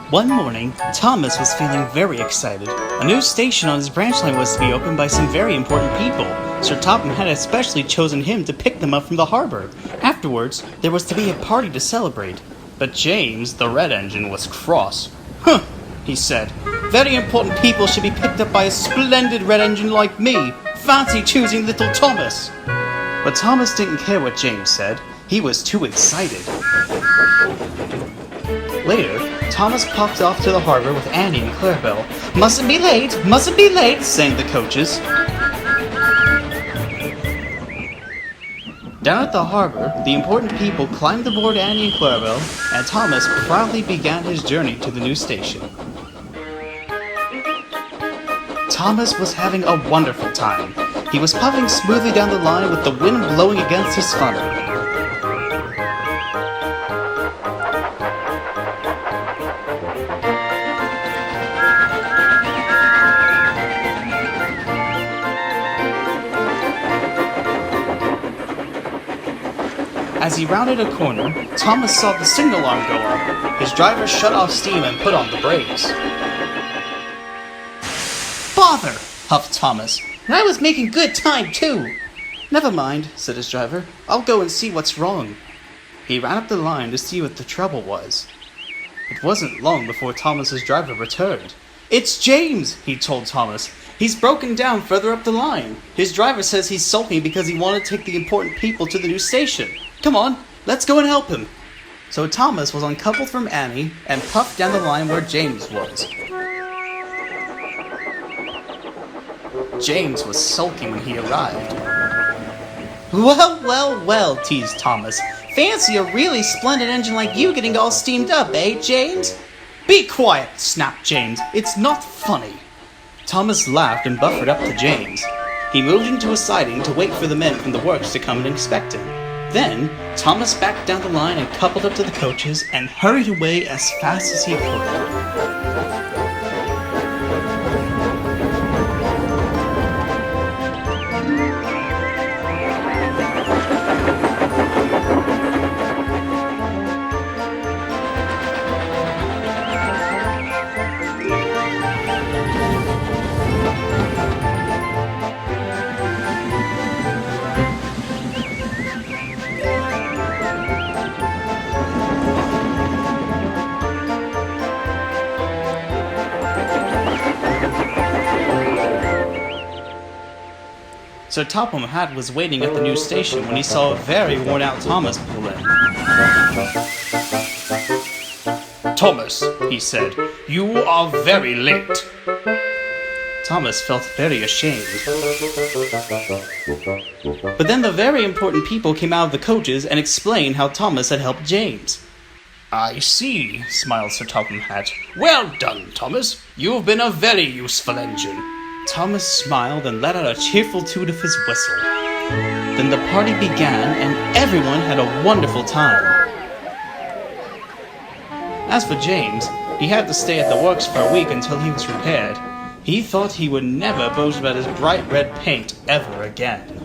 One morning, Thomas was feeling very excited. A new station on his branch line was to be opened by some very important people. Sir Topham had especially chosen him to pick them up from the harbor. Afterwards, there was to be a party to celebrate. But James, the red engine, was cross. "Huh," he said. "Very important people should be picked up by a splendid red engine like me. Fancy choosing little Thomas." But Thomas didn't care what James said. He was too excited. Later, Thomas popped off to the harbor with Annie and Clarabelle. Mustn't be late," sang the coaches. Down at the harbor, the important people climbed aboard Annie and Clarabelle, and Thomas proudly began his journey to the new station. Thomas was having a wonderful time. He was puffing smoothly down the line with the wind blowing against his funnel. As he rounded a corner, Thomas saw the signal alarm go off. His driver shut off steam and put on the brakes. "Bother!" huffed Thomas. "And I was making good time, too." "Never mind," said his driver. "I'll go and see what's wrong." He ran up the line to see what the trouble was. It wasn't long before Thomas's driver returned. "It's James," he told Thomas. "He's broken down further up the line. His driver says he's sulking because he wanted to take the important people to the new station. Come on, let's go and help him." So Thomas was uncoupled from Annie and puffed down the line where James was. James was sulking when he arrived. Well, teased Thomas. "Fancy a really splendid engine like you getting all steamed up, eh, James?" "Be quiet," snapped James. "It's not funny." Thomas laughed and buffered up to James. He moved into a siding to wait for the men from the works to come and inspect him. Then, Thomas backed down the line and coupled up to the coaches and hurried away as fast as he could. Sir Topham Hatt was waiting at the new station when he saw a very worn-out Thomas pull in. "Thomas," he said, "you are very late." Thomas felt very ashamed. But then the very important people came out of the coaches and explained how Thomas had helped James. "I see," smiled Sir Topham Hatt. "Well done, Thomas. You've been a very useful engine." Thomas smiled and let out a cheerful toot of his whistle. Then the party began, and everyone had a wonderful time. As for James, he had to stay at the works for a week until he was repaired. He thought he would never boast about his bright red paint ever again.